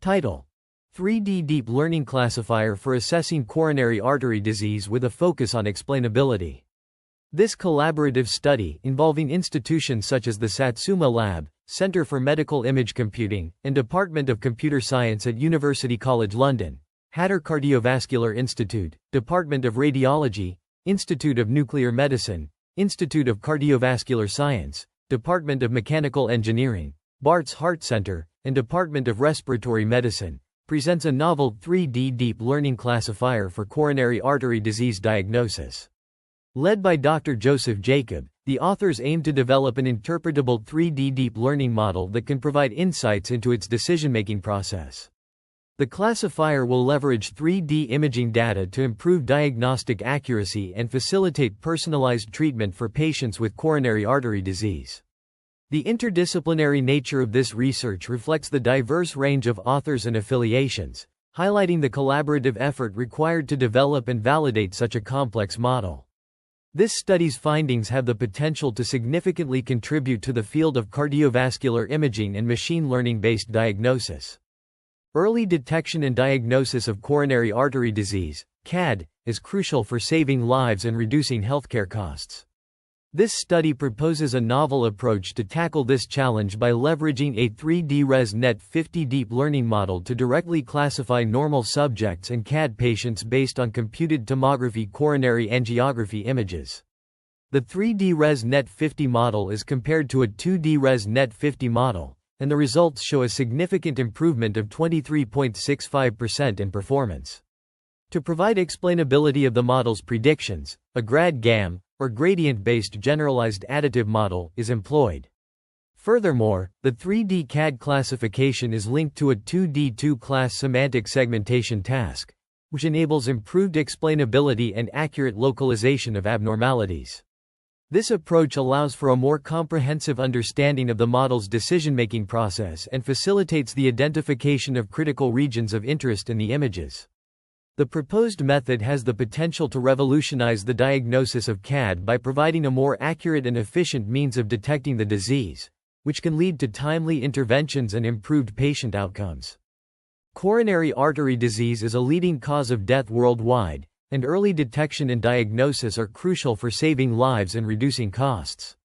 Title: 3D Deep Learning Classifier for Assessing Coronary Artery Disease with a Focus on Explainability. This collaborative study, involving institutions such as the Satsuma Lab, Centre for Medical Image Computing, and Department of Computer Science at University College London, Hatter Cardiovascular Institute, Department of Radiology, Institute of Nuclear Medicine, Institute of Cardiovascular Science, Department of Mechanical Engineering, Bart's Heart Center, and Department of Respiratory Medicine, presents a novel 3D deep learning classifier for coronary artery disease diagnosis. Led by Dr. Joseph Jacob, the authors aim to develop an interpretable 3D deep learning model that can provide insights into its decision-making process. The classifier will leverage 3D imaging data to improve diagnostic accuracy and facilitate personalized treatment for patients with coronary artery disease. The interdisciplinary nature of this research reflects the diverse range of authors and affiliations, highlighting the collaborative effort required to develop and validate such a complex model. This study's findings have the potential to significantly contribute to the field of cardiovascular imaging and machine learning-based diagnosis. Early detection and diagnosis of coronary artery disease, CAD, is crucial for saving lives and reducing healthcare costs. This study proposes a novel approach to tackle this challenge by leveraging a 3D ResNet 50 deep learning model to directly classify normal subjects and CAD patients based on computed tomography coronary angiography images. The 3D ResNet 50 model is compared to a 2D ResNet 50 model, and the results show a significant improvement of 23.65% in performance. To provide explainability of the model's predictions, a Grad-GAM, or gradient-based generalized additive model, is employed. Furthermore, the 3D CAD classification is linked to a 2D two-class semantic segmentation task, which enables improved explainability and accurate localization of abnormalities. This approach allows for a more comprehensive understanding of the model's decision-making process and facilitates the identification of critical regions of interest in the images. The proposed method has the potential to revolutionize the diagnosis of CAD by providing a more accurate and efficient means of detecting the disease, which can lead to timely interventions and improved patient outcomes. Coronary artery disease is a leading cause of death worldwide, and early detection and diagnosis are crucial for saving lives and reducing costs.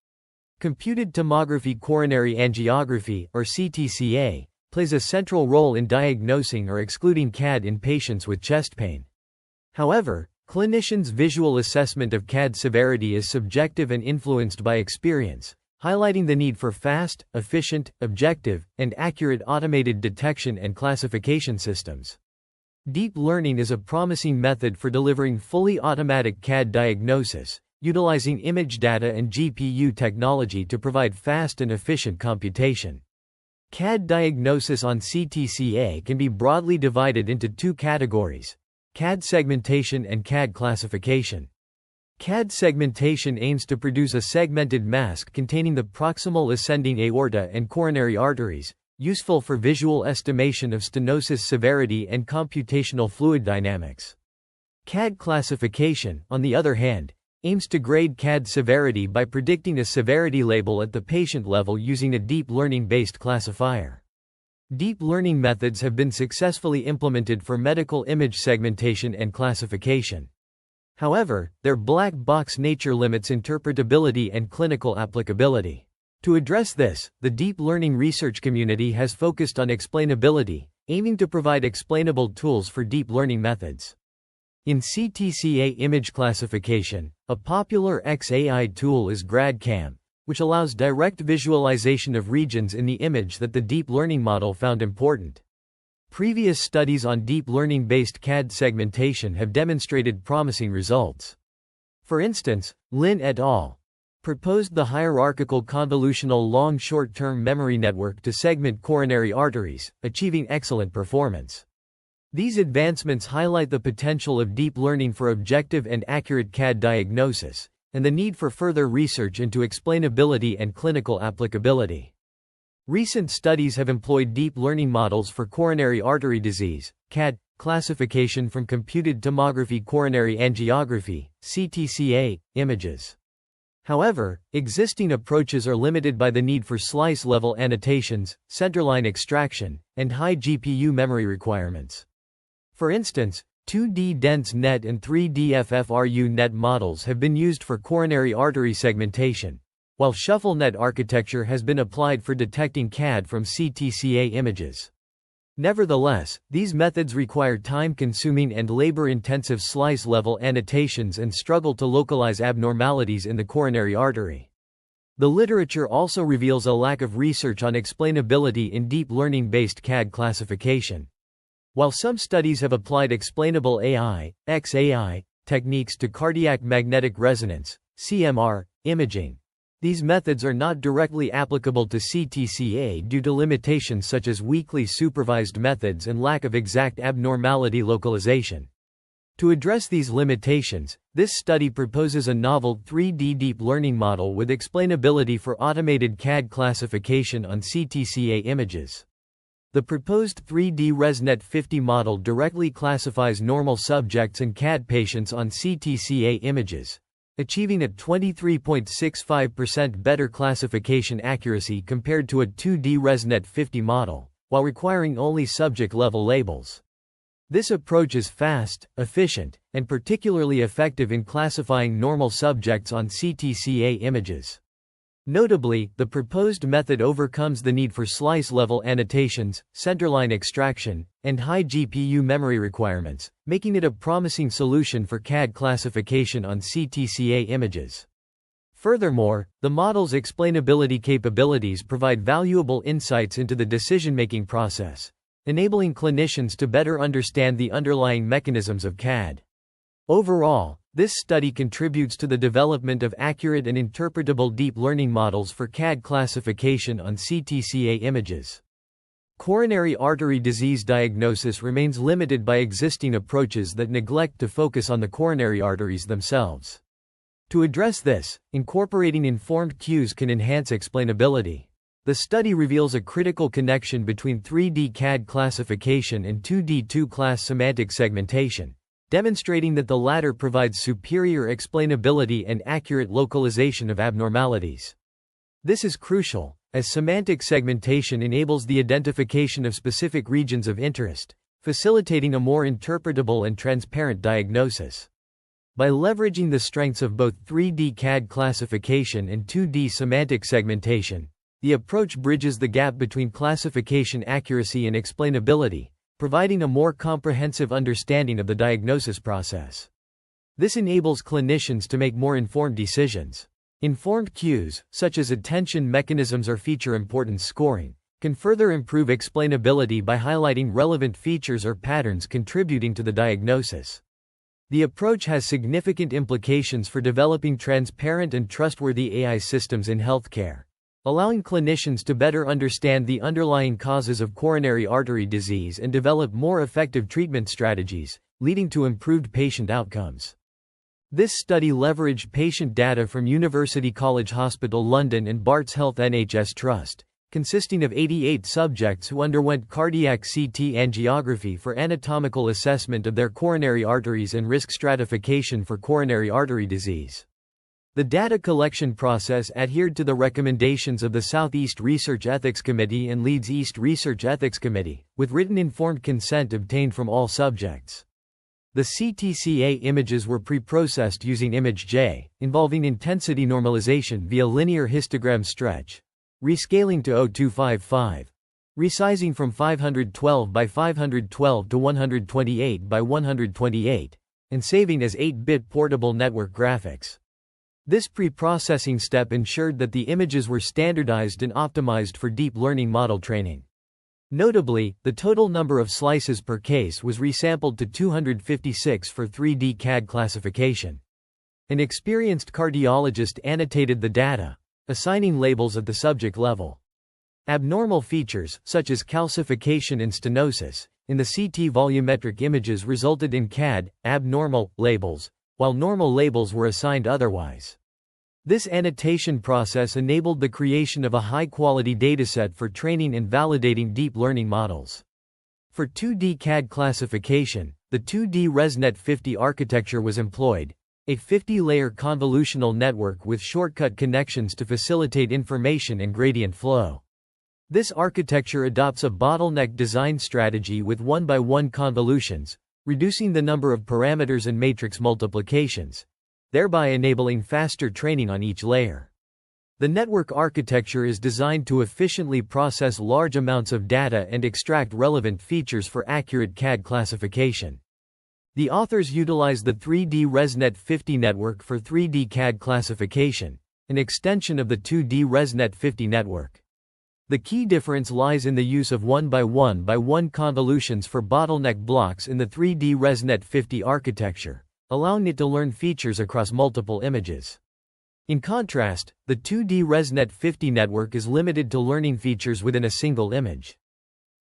Computed tomography coronary angiography, or CTCA, plays a central role in diagnosing or excluding CAD in patients with chest pain. However, clinicians' visual assessment of CAD severity is subjective and influenced by experience, highlighting the need for fast, efficient, objective, and accurate automated detection and classification systems. Deep learning is a promising method for delivering fully automatic CAD diagnosis, utilizing image data and GPU technology to provide fast and efficient computation. CAD diagnosis on CTCA can be broadly divided into two categories: CAD segmentation and CAD classification. CAD segmentation aims to produce a segmented mask containing the proximal ascending aorta and coronary arteries, useful for visual estimation of stenosis severity and computational fluid dynamics. CAD classification, on the other hand, aims to grade CAD severity by predicting a severity label at the patient level using a deep learning-based classifier. Deep learning methods have been successfully implemented for medical image segmentation and classification. However, their black box nature limits interpretability and clinical applicability. To address this, the deep learning research community has focused on explainability, aiming to provide explainable tools for deep learning methods. In CTCA image classification, a popular XAI tool is Grad-GAM, which allows direct visualization of regions in the image that the deep learning model found important. Previous studies on deep learning-based CAD segmentation have demonstrated promising results. For instance, Lin et al. Proposed the hierarchical convolutional long short-term memory network to segment coronary arteries, achieving excellent performance. These advancements highlight the potential of deep learning for objective and accurate CAD diagnosis, and the need for further research into explainability and clinical applicability. Recent studies have employed deep learning models for coronary artery disease, CAD, classification from computed tomography coronary angiography, CTCA, images. However, existing approaches are limited by the need for slice-level annotations, centerline extraction, and high GPU memory requirements. For instance, 2D dense net and 3D FFRU net models have been used for coronary artery segmentation, while shuffle net architecture has been applied for detecting CAD from CTCA images. Nevertheless, these methods require time-consuming and labor-intensive slice-level annotations and struggle to localize abnormalities in the coronary artery. The literature also reveals a lack of research on explainability in deep learning-based CAD classification. While some studies have applied explainable AI, XAI, techniques to cardiac magnetic resonance, CMR, imaging, these methods are not directly applicable to CTCA due to limitations such as weakly supervised methods and lack of exact abnormality localization. To address these limitations, this study proposes a novel 3D deep learning model with explainability for automated CAD classification on CTCA images. The proposed 3D ResNet 50 model directly classifies normal subjects and CAD patients on CTCA images, achieving a 23.65% better classification accuracy compared to a 2D ResNet 50 model, while requiring only subject-level labels. This approach is fast, efficient, and particularly effective in classifying normal subjects on CTCA images. Notably, the proposed method overcomes the need for slice-level annotations, centerline extraction, and high GPU memory requirements, making it a promising solution for CAD classification on CTCA images. Furthermore, the model's explainability capabilities provide valuable insights into the decision-making process, enabling clinicians to better understand the underlying mechanisms of CAD. Overall, this study contributes to the development of accurate and interpretable deep learning models for CAD classification on CTCA images. Coronary artery disease diagnosis remains limited by existing approaches that neglect to focus on the coronary arteries themselves. To address this, incorporating informed cues can enhance explainability. The study reveals a critical connection between 3D CAD classification and 2D two-class semantic segmentation, demonstrating that the latter provides superior explainability and accurate localization of abnormalities. This is crucial, as semantic segmentation enables the identification of specific regions of interest, facilitating a more interpretable and transparent diagnosis. By leveraging the strengths of both 3D CAD classification and 2D semantic segmentation, the approach bridges the gap between classification accuracy and explainability, providing a more comprehensive understanding of the diagnosis process. This enables clinicians to make more informed decisions. Informed cues, such as attention mechanisms or feature importance scoring, can further improve explainability by highlighting relevant features or patterns contributing to the diagnosis. The approach has significant implications for developing transparent and trustworthy AI systems in healthcare, allowing clinicians to better understand the underlying causes of coronary artery disease and develop more effective treatment strategies, leading to improved patient outcomes. This study leveraged patient data from University College Hospital London and Barts Health NHS Trust, consisting of 88 subjects who underwent cardiac CT angiography for anatomical assessment of their coronary arteries and risk stratification for coronary artery disease. The data collection process adhered to the recommendations of the Southeast Research Ethics Committee and Leeds East Research Ethics Committee, with written informed consent obtained from all subjects. The CTCA images were pre-processed using ImageJ, involving intensity normalization via linear histogram stretch, rescaling to 0255, resizing from 512 by 512 to 128 by 128, and saving as 8-bit portable network graphics. This pre-processing step ensured that the images were standardized and optimized for deep learning model training. Notably, the total number of slices per case was resampled to 256 for 3D CAD classification. An experienced cardiologist annotated the data, assigning labels at the subject level. Abnormal features, such as calcification and stenosis, in the CT volumetric images resulted in CAD abnormal labels, while normal labels were assigned otherwise. This annotation process enabled the creation of a high-quality dataset for training and validating deep learning models. For 2D CAD classification, the 2D ResNet 50 architecture was employed, a 50-layer convolutional network with shortcut connections to facilitate information and gradient flow. This architecture adopts a bottleneck design strategy with one-by-one convolutions, reducing the number of parameters and matrix multiplications, thereby enabling faster training on each layer. The network architecture is designed to efficiently process large amounts of data and extract relevant features for accurate CAD classification. The authors utilize the 3D ResNet 50 network for 3D CAD classification, an extension of the 2D ResNet 50 network. The key difference lies in the use of one-by-one convolutions for bottleneck blocks in the 3D ResNet 50 architecture, allowing it to learn features across multiple images. In contrast, the 2D ResNet 50 network is limited to learning features within a single image.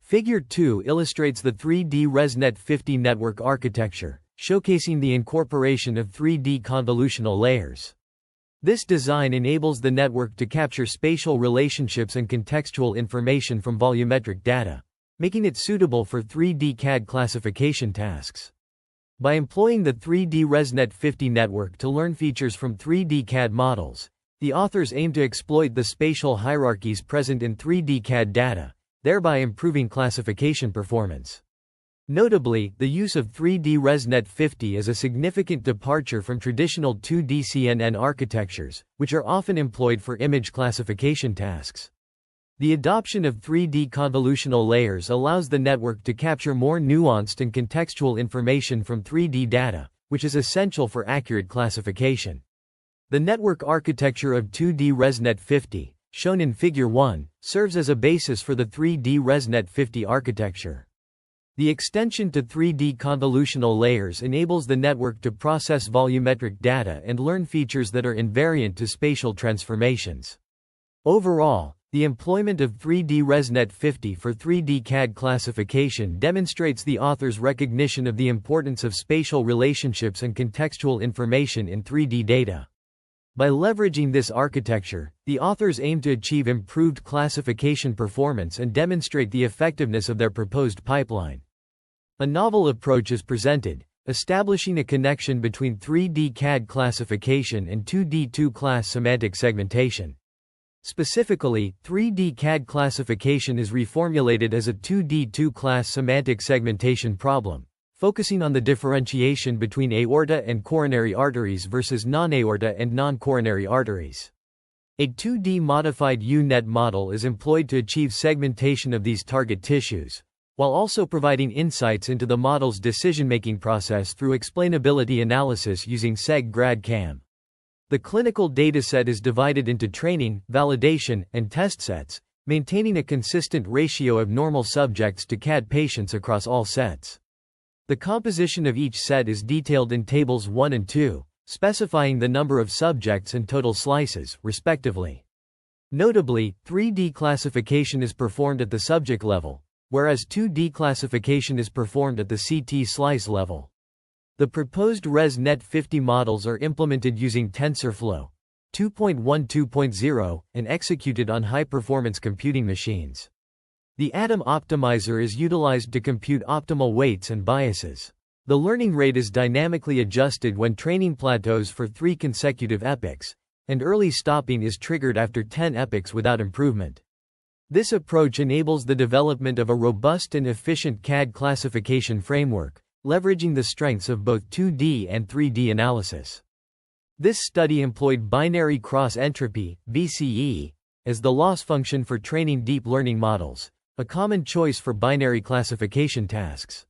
Figure 2 illustrates the 3D ResNet 50 network architecture, showcasing the incorporation of 3D convolutional layers. This design enables the network to capture spatial relationships and contextual information from volumetric data, making it suitable for 3D CAD classification tasks. By employing the 3D ResNet 50 network to learn features from 3D CAD models, the authors aim to exploit the spatial hierarchies present in 3D CAD data, thereby improving classification performance. Notably, the use of 3D ResNet 50 is a significant departure from traditional 2D CNN architectures, which are often employed for image classification tasks. The adoption of 3D convolutional layers allows the network to capture more nuanced and contextual information from 3D data, which is essential for accurate classification. The network architecture of 2D ResNet 50, shown in Figure 1, serves as a basis for the 3D ResNet 50 architecture. The extension to 3D convolutional layers enables the network to process volumetric data and learn features that are invariant to spatial transformations. Overall, the employment of 3D ResNet 50 for 3D CAD classification demonstrates the author's recognition of the importance of spatial relationships and contextual information in 3D data. By leveraging this architecture, the authors aim to achieve improved classification performance and demonstrate the effectiveness of their proposed pipeline. A novel approach is presented, establishing a connection between 3D CAD classification and 2D two-class semantic segmentation. Specifically, 3D CAD classification is reformulated as a 2D two-class semantic segmentation problem, focusing on the differentiation between aorta and coronary arteries versus non-aorta and non-coronary arteries. A 2D modified U-net model is employed to achieve segmentation of these target tissues, while also providing insights into the model's decision-making process through explainability analysis using Grad-GAM. The clinical dataset is divided into training, validation, and test sets, maintaining a consistent ratio of normal subjects to CAD patients across all sets. The composition of each set is detailed in Tables 1 and 2, specifying the number of subjects and total slices, respectively. Notably, 3D classification is performed at the subject level, whereas 2D classification is performed at the CT slice level. The proposed ResNet 50 models are implemented using TensorFlow 2.12.0 and executed on high-performance computing machines. The Atom Optimizer is utilized to compute optimal weights and biases. The learning rate is dynamically adjusted when training plateaus for 3 consecutive epochs, and early stopping is triggered after 10 epochs without improvement. This approach enables the development of a robust and efficient CAD classification framework, leveraging the strengths of both 2D and 3D analysis. This study employed binary cross-entropy (BCE) as the loss function for training deep learning models, a common choice for binary classification tasks.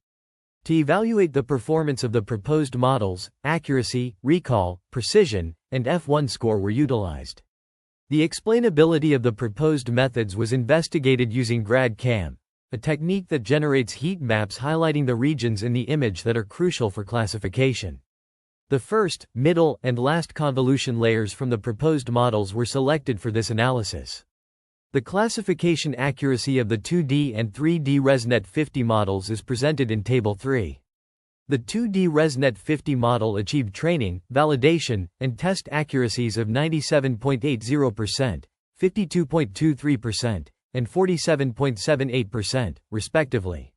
To evaluate the performance of the proposed models, accuracy, recall, precision, and F1 score were utilized. The explainability of the proposed methods was investigated using Grad-GAM, a technique that generates heat maps highlighting the regions in the image that are crucial for classification. The first, middle, and last convolution layers from the proposed models were selected for this analysis. The classification accuracy of the 2D and 3D ResNet 50 models is presented in Table 3. The 2D ResNet 50 model achieved training, validation, and test accuracies of 97.80%, 52.23%, and 47.78%, respectively.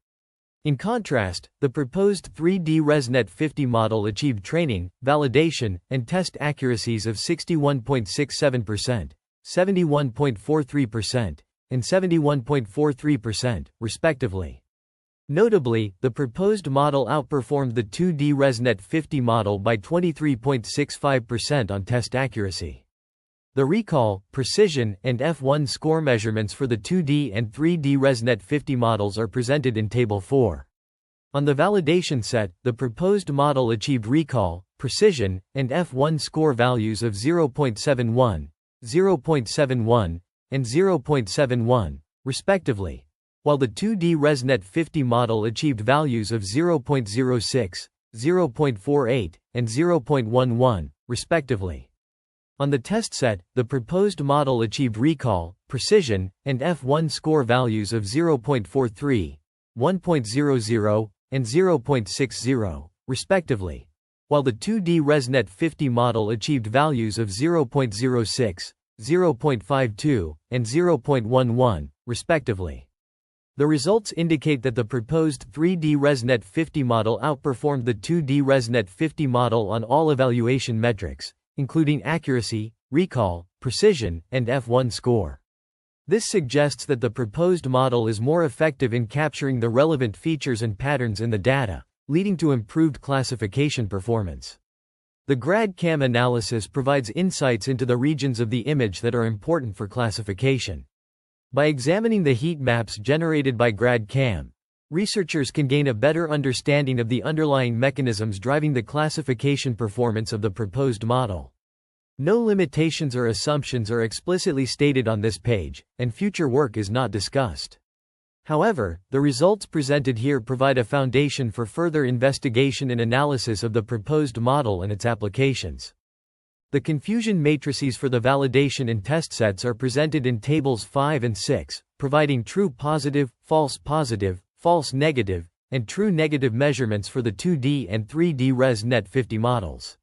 In contrast, the proposed 3D ResNet 50 model achieved training, validation, and test accuracies of 61.67%, 71.43%, and 71.43%, respectively. Notably, the proposed model outperformed the 2D ResNet 50 model by 23.65% on test accuracy. The recall, precision, and F1 score measurements for the 2D and 3D ResNet 50 models are presented in Table 4. On the validation set, the proposed model achieved recall, precision, and F1 score values of 0.71, 0.71, and 0.71, respectively, while the 2D ResNet 50 model achieved values of 0.06, 0.48, and 0.11, respectively. On the test set, the proposed model achieved recall, precision, and F1 score values of 0.43, 1.00, and 0.60, respectively, while the 2D ResNet 50 model achieved values of 0.06, 0.52, and 0.11, respectively. The results indicate that the proposed 3D ResNet 50 model outperformed the 2D ResNet 50 model on all evaluation metrics, including accuracy, recall, precision, and F1 score. This suggests that the proposed model is more effective in capturing the relevant features and patterns in the data, leading to improved classification performance. The Grad-GAM analysis provides insights into the regions of the image that are important for classification. By examining the heat maps generated by Grad-GAM, researchers can gain a better understanding of the underlying mechanisms driving the classification performance of the proposed model. No limitations or assumptions are explicitly stated on this page, and future work is not discussed. However, the results presented here provide a foundation for further investigation and analysis of the proposed model and its applications. The confusion matrices for the validation and test sets are presented in Tables 5 and 6, providing true positive, false negative, and true negative measurements for the 2D and 3D ResNet 50 models.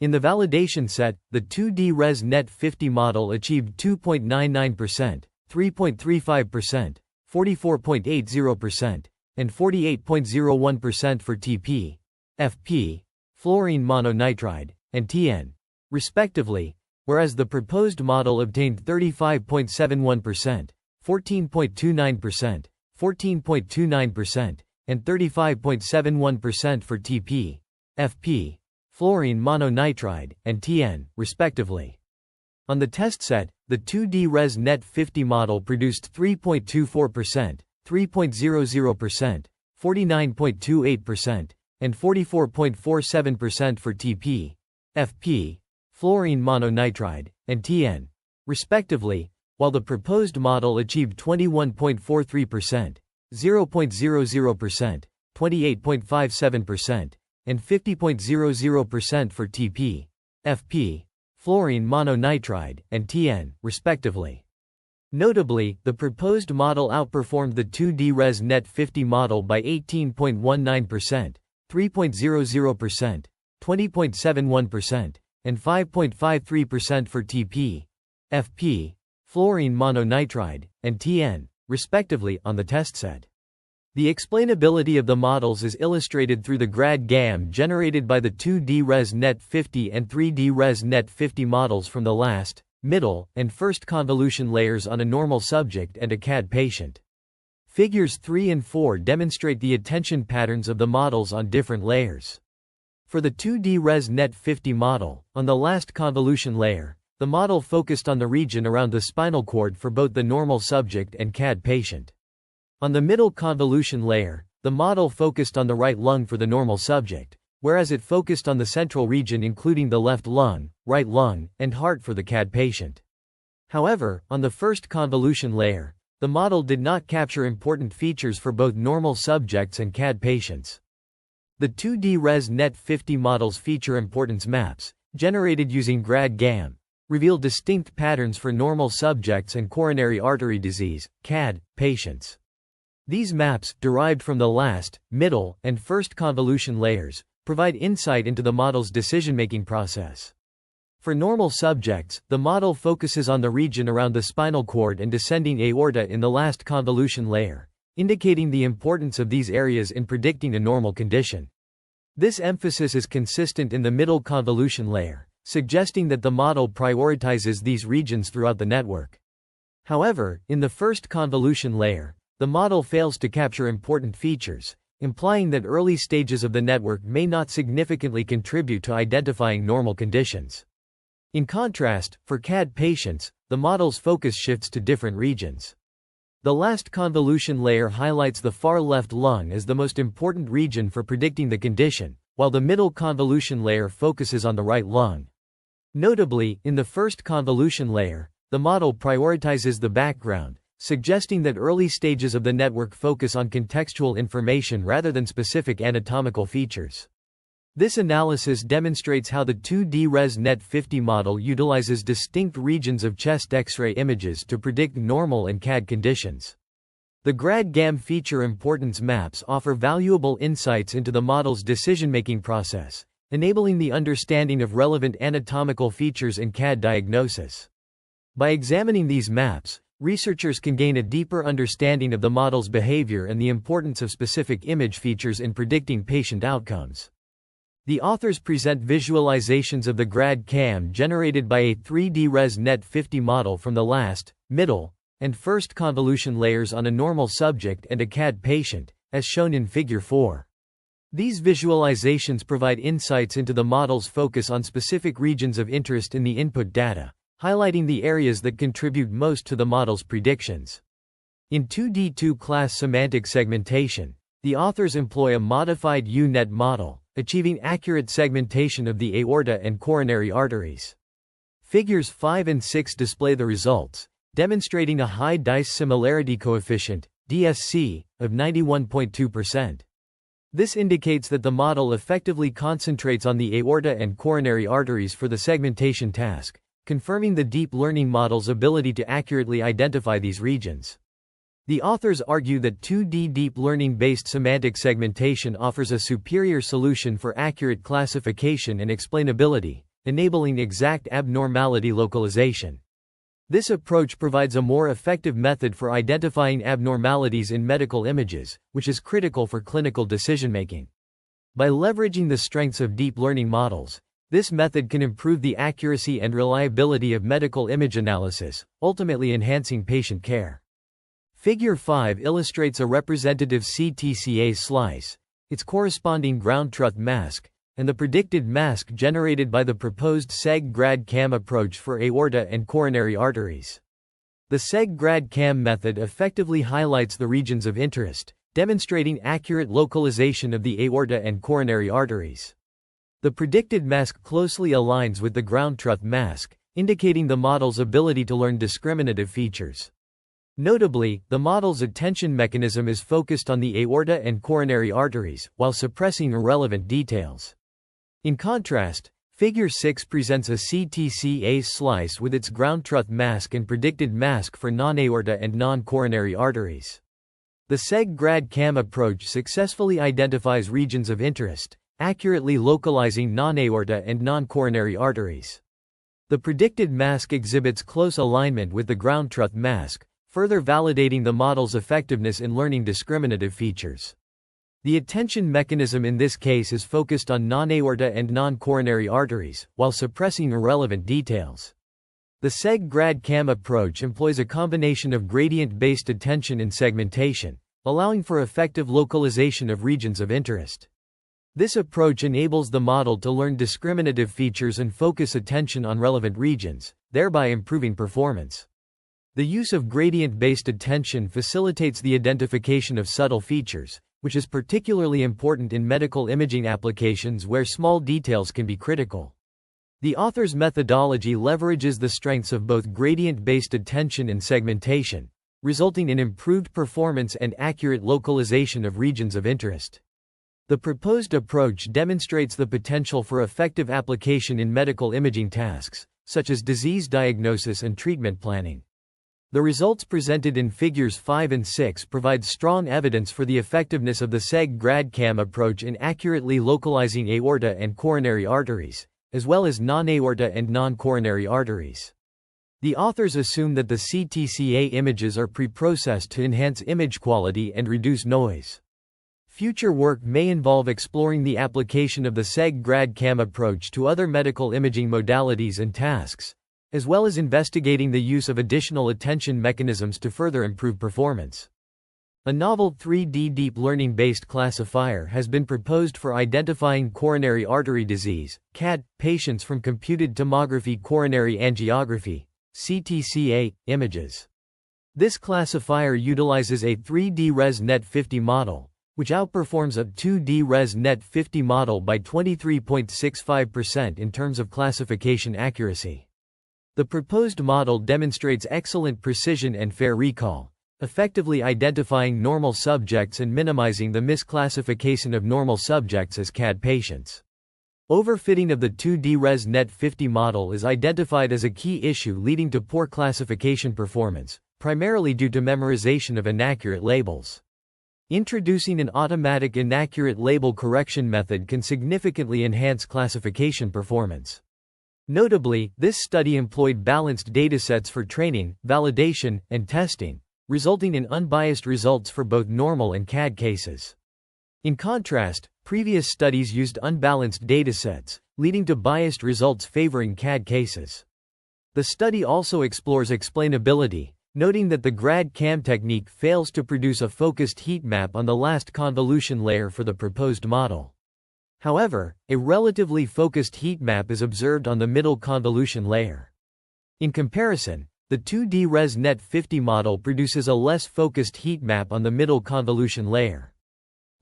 In the validation set, the 2D ResNet 50 model achieved 2.99%, 3.35%, 44.80%, and 48.01% for TP, FP, fluorine mononitride, and TN, respectively, whereas the proposed model obtained 35.71%, 14.29%, 14.29%, and 35.71% for TP, FP, fluorine mononitride, and TN, respectively. On the test set, the 2D ResNet 50 model produced 3.24%, 3.00%, 49.28%, and 44.47% for TP, FP, fluorine mononitride, and TN, respectively, while the proposed model achieved 21.43%, 0.00%, 28.57%, and 50.00% for TP, FP, fluorine mononitride, and TN, respectively. Notably, the proposed model outperformed the 2D ResNet 50 model by 18.19%, 3.00%, 20.71%, and 5.53% for TP, FP, fluorine mononitride, and TN, respectively, on the test set. The explainability of the models is illustrated through the Grad-GAM generated by the 2D ResNet 50 and 3D ResNet 50 models from the last, middle, and first convolution layers on a normal subject and a CAD patient. Figures 3 and 4 demonstrate the attention patterns of the models on different layers. For the 2D ResNet 50 model, on the last convolution layer, the model focused on the region around the spinal cord for both the normal subject and CAD patient. On the middle convolution layer, the model focused on the right lung for the normal subject, whereas it focused on the central region including the left lung, right lung, and heart for the CAD patient. However, on the first convolution layer, the model did not capture important features for both normal subjects and CAD patients. The 2D ResNet 50 model's feature importance maps, generated using Grad-GAM, reveal distinct patterns for normal subjects and coronary artery disease, CAD, patients. These maps, derived from the last, middle, and first convolution layers, provide insight into the model's decision-making process. For normal subjects, the model focuses on the region around the spinal cord and descending aorta in the last convolution layer, indicating the importance of these areas in predicting a normal condition. This emphasis is consistent in the middle convolution layer, suggesting that the model prioritizes these regions throughout the network. However, in the first convolution layer, the model fails to capture important features, implying that early stages of the network may not significantly contribute to identifying normal conditions. In contrast, for CAD patients, the model's focus shifts to different regions. The last convolution layer highlights the far left lung as the most important region for predicting the condition, while the middle convolution layer focuses on the right lung. Notably, in the first convolution layer, the model prioritizes the background, suggesting that early stages of the network focus on contextual information rather than specific anatomical features. This analysis demonstrates how the 2D ResNet 50 model utilizes distinct regions of chest X-ray images to predict normal and CAD conditions. The Grad-GAM feature importance maps offer valuable insights into the model's decision-making process, enabling the understanding of relevant anatomical features in CAD diagnosis. By examining these maps, researchers can gain a deeper understanding of the model's behavior and the importance of specific image features in predicting patient outcomes. The authors present visualizations of the Grad-GAM generated by a 3D ResNet 50 model from the last, middle, and first convolution layers on a normal subject and a CAD patient, as shown in Figure 4. These visualizations provide insights into the model's focus on specific regions of interest in the input data, highlighting the areas that contribute most to the model's predictions. In 2D2 class semantic segmentation, the authors employ a modified U-net model, achieving accurate segmentation of the aorta and coronary arteries. Figures 5 and 6 display the results, demonstrating a high dise similarity coefficient, DSC, of 91.2%. This indicates that the model effectively concentrates on the aorta and coronary arteries for the segmentation task, confirming the deep learning model's ability to accurately identify these regions. The authors argue that 2D deep learning-based semantic segmentation offers a superior solution for accurate classification and explainability, enabling exact abnormality localization. This approach provides a more effective method for identifying abnormalities in medical images, which is critical for clinical decision-making. By leveraging the strengths of deep learning models, this method can improve the accuracy and reliability of medical image analysis, ultimately enhancing patient care. Figure 5 illustrates a representative CTCA slice, its corresponding ground truth mask, and the predicted mask generated by the proposed Grad-GAM approach for aorta and coronary arteries. The Grad-GAM method effectively highlights the regions of interest, demonstrating accurate localization of the aorta and coronary arteries. The predicted mask closely aligns with the ground truth mask, indicating the model's ability to learn discriminative features. Notably, the model's attention mechanism is focused on the aorta and coronary arteries, while suppressing irrelevant details. In contrast, Figure 6 presents a CTCA slice with its ground truth mask and predicted mask for non-aorta and non-coronary arteries. The Grad-GAM approach successfully identifies regions of interest, accurately localizing non-aorta and non-coronary arteries. The predicted mask exhibits close alignment with the ground truth mask, further validating the model's effectiveness in learning discriminative features. The attention mechanism in this case is focused on non-aorta and non-coronary arteries, while suppressing irrelevant details. The Grad-GAM approach employs a combination of gradient-based attention and segmentation, allowing for effective localization of regions of interest. This approach enables the model to learn discriminative features and focus attention on relevant regions, thereby improving performance. The use of gradient-based attention facilitates the identification of subtle features, which is particularly important in medical imaging applications where small details can be critical. The author's methodology leverages the strengths of both gradient-based attention and segmentation, resulting in improved performance and accurate localization of regions of interest. The proposed approach demonstrates the potential for effective application in medical imaging tasks, such as disease diagnosis and treatment planning. The results presented in Figures 5 and 6 provide strong evidence for the effectiveness of the Grad-GAM approach in accurately localizing aorta and coronary arteries, as well as non-aorta and non-coronary arteries. The authors assume that the CTCA images are preprocessed to enhance image quality and reduce noise. Future work may involve exploring the application of the Grad-GAM approach to other medical imaging modalities and tasks, as well as investigating the use of additional attention mechanisms to further improve performance. A novel 3D deep learning-based classifier has been proposed for identifying coronary artery disease (CAD) patients from computed tomography coronary angiography (CTCA) images. This classifier utilizes a 3D ResNet50 model, which outperforms a 2D ResNet50 model by 23.65% in terms of classification accuracy. The proposed model demonstrates excellent precision and fair recall, effectively identifying normal subjects and minimizing the misclassification of normal subjects as CAD patients. Overfitting of the 2D ResNet50 model is identified as a key issue leading to poor classification performance, primarily due to memorization of inaccurate labels. Introducing an automatic inaccurate label correction method can significantly enhance classification performance. Notably, this study employed balanced datasets for training, validation, and testing, resulting in unbiased results for both normal and CAD cases. In contrast, previous studies used unbalanced datasets, leading to biased results favoring CAD cases. The study also explores explainability, noting that the Grad-GAM technique fails to produce a focused heat map on the last convolution layer for the proposed model. However, a relatively focused heat map is observed on the middle convolution layer. In comparison, the 2D ResNet50 model produces a less focused heat map on the middle convolution layer.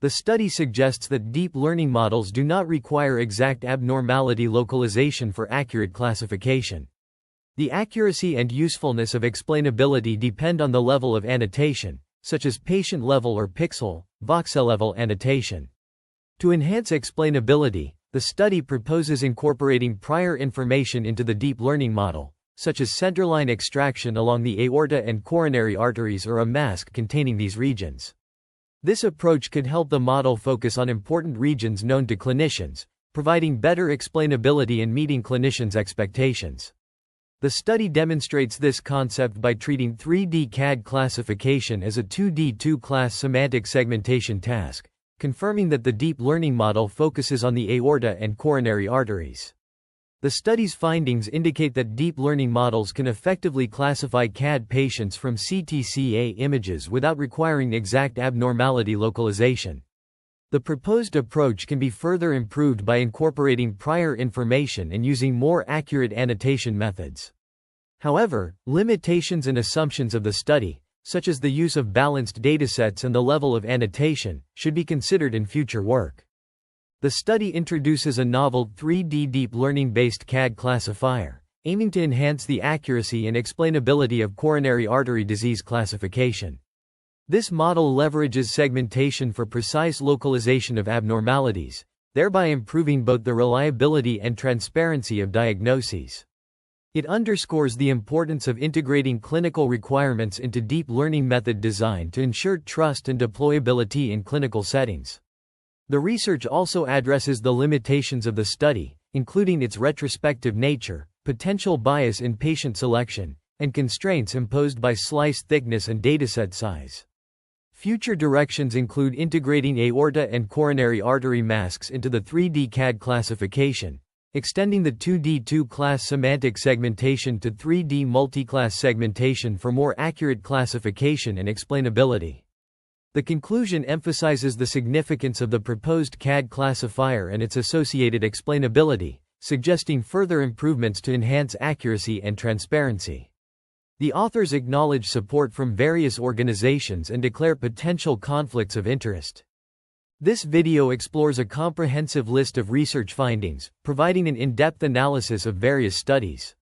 The study suggests that deep learning models do not require exact abnormality localization for accurate classification. The accuracy and usefulness of explainability depend on the level of annotation, such as patient-level or pixel, voxel-level annotation. To enhance explainability, the study proposes incorporating prior information into the deep learning model, such as centerline extraction along the aorta and coronary arteries or a mask containing these regions. This approach could help the model focus on important regions known to clinicians, providing better explainability and meeting clinicians' expectations. The study demonstrates this concept by treating 3D CAD classification as a 2D two-class semantic segmentation task, confirming that the deep learning model focuses on the aorta and coronary arteries. The study's findings indicate that deep learning models can effectively classify CAD patients from CTCA images without requiring exact abnormality localization. The proposed approach can be further improved by incorporating prior information and using more accurate annotation methods. However, limitations and assumptions of the study, such as the use of balanced datasets and the level of annotation, should be considered in future work. The study introduces a novel 3D deep learning-based CAD classifier, aiming to enhance the accuracy and explainability of coronary artery disease classification. This model leverages segmentation for precise localization of abnormalities, thereby improving both the reliability and transparency of diagnoses. It underscores the importance of integrating clinical requirements into deep learning method design to ensure trust and deployability in clinical settings. The research also addresses the limitations of the study, including its retrospective nature, potential bias in patient selection, and constraints imposed by slice thickness and dataset size. Future directions include integrating aorta and coronary artery masks into the 3D CAD classification, extending the 2D two-class semantic segmentation to 3D multi-class segmentation for more accurate classification and explainability. The conclusion emphasizes the significance of the proposed CAD classifier and its associated explainability, suggesting further improvements to enhance accuracy and transparency. The authors acknowledge support from various organizations and declare potential conflicts of interest. This video explores a comprehensive list of research findings, providing an in-depth analysis of various studies.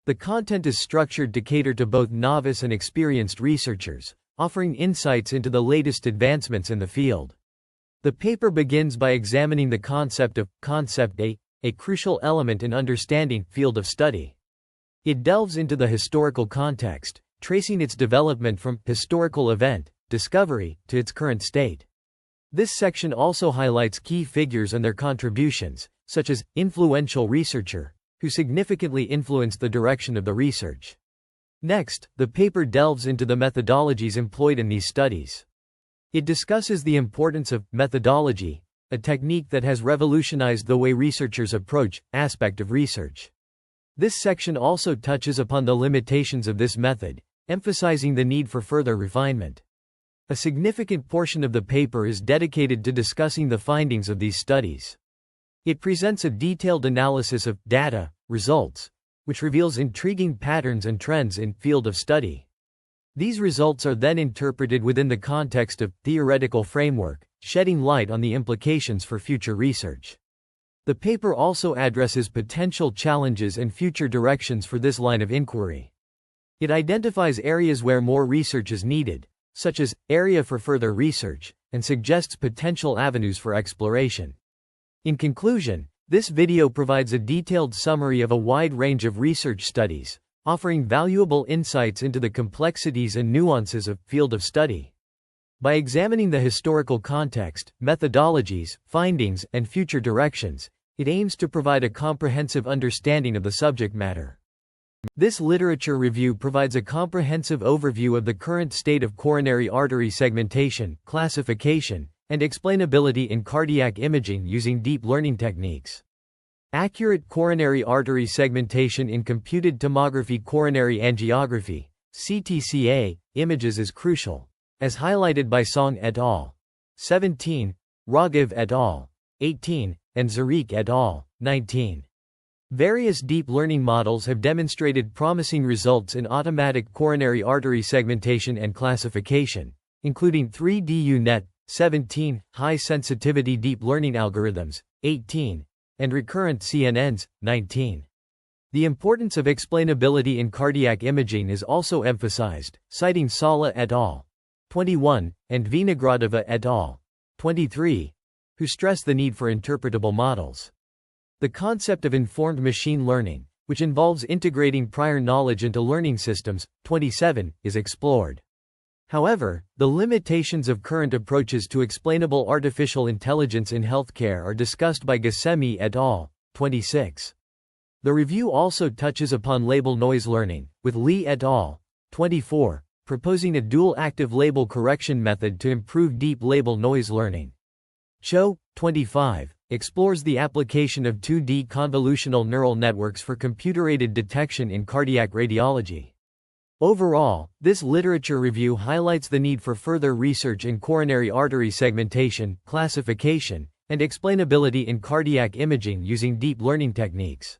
The content is structured to cater to both novice and experienced researchers, offering insights into the latest advancements in the field. The paper begins by examining the concept of Concept A crucial element in understanding field of study. It delves into the historical context, tracing its development from historical event, discovery, to its current state. This section also highlights key figures and their contributions, such as influential researcher, who significantly influenced the direction of the research. Next, the paper delves into the methodologies employed in these studies. It discusses the importance of methodology, a technique that has revolutionized the way researchers approach aspect of research. This section also touches upon the limitations of this method, emphasizing the need for further refinement. A significant portion of the paper is dedicated to discussing the findings of these studies. It presents a detailed analysis of data, results, which reveals intriguing patterns and trends in field of study. These results are then interpreted within the context of theoretical framework, shedding light on the implications for future research. The paper also addresses potential challenges and future directions for this line of inquiry. It identifies areas where more research is needed, such as area for further research, and suggests potential avenues for exploration. In conclusion, this video provides a detailed summary of a wide range of research studies, offering valuable insights into the complexities and nuances of field of study. By examining the historical context, methodologies, findings, and future directions, it aims to provide a comprehensive understanding of the subject matter. This literature review provides a comprehensive overview of the current state of coronary artery segmentation, classification, and explainability in cardiac imaging using deep learning techniques. Accurate coronary artery segmentation in computed tomography coronary angiography, CTCA, images is crucial, as highlighted by Song et al. 17, Raghav et al. 18, and Zarek et al. 19. Various deep learning models have demonstrated promising results in automatic coronary artery segmentation and classification, including 3DUNet, 17, high-sensitivity deep learning algorithms, 18, and recurrent CNNs, 19. The importance of explainability in cardiac imaging is also emphasized, citing Sala et al. 21, and Vinogradova et al. 23, who stress the need for interpretable models. The concept of informed machine learning, which involves integrating prior knowledge into learning systems, 27, is explored. However, the limitations of current approaches to explainable artificial intelligence in healthcare are discussed by Ghasemi et al. 26. The review also touches upon label noise learning, with Lee et al. 24, proposing a dual-active label correction method to improve deep label noise learning. Chou, 25, explores the application of 2D convolutional neural networks for computer-aided detection in cardiac radiology. Overall, this literature review highlights the need for further research in coronary artery segmentation, classification, and explainability in cardiac imaging using deep learning techniques.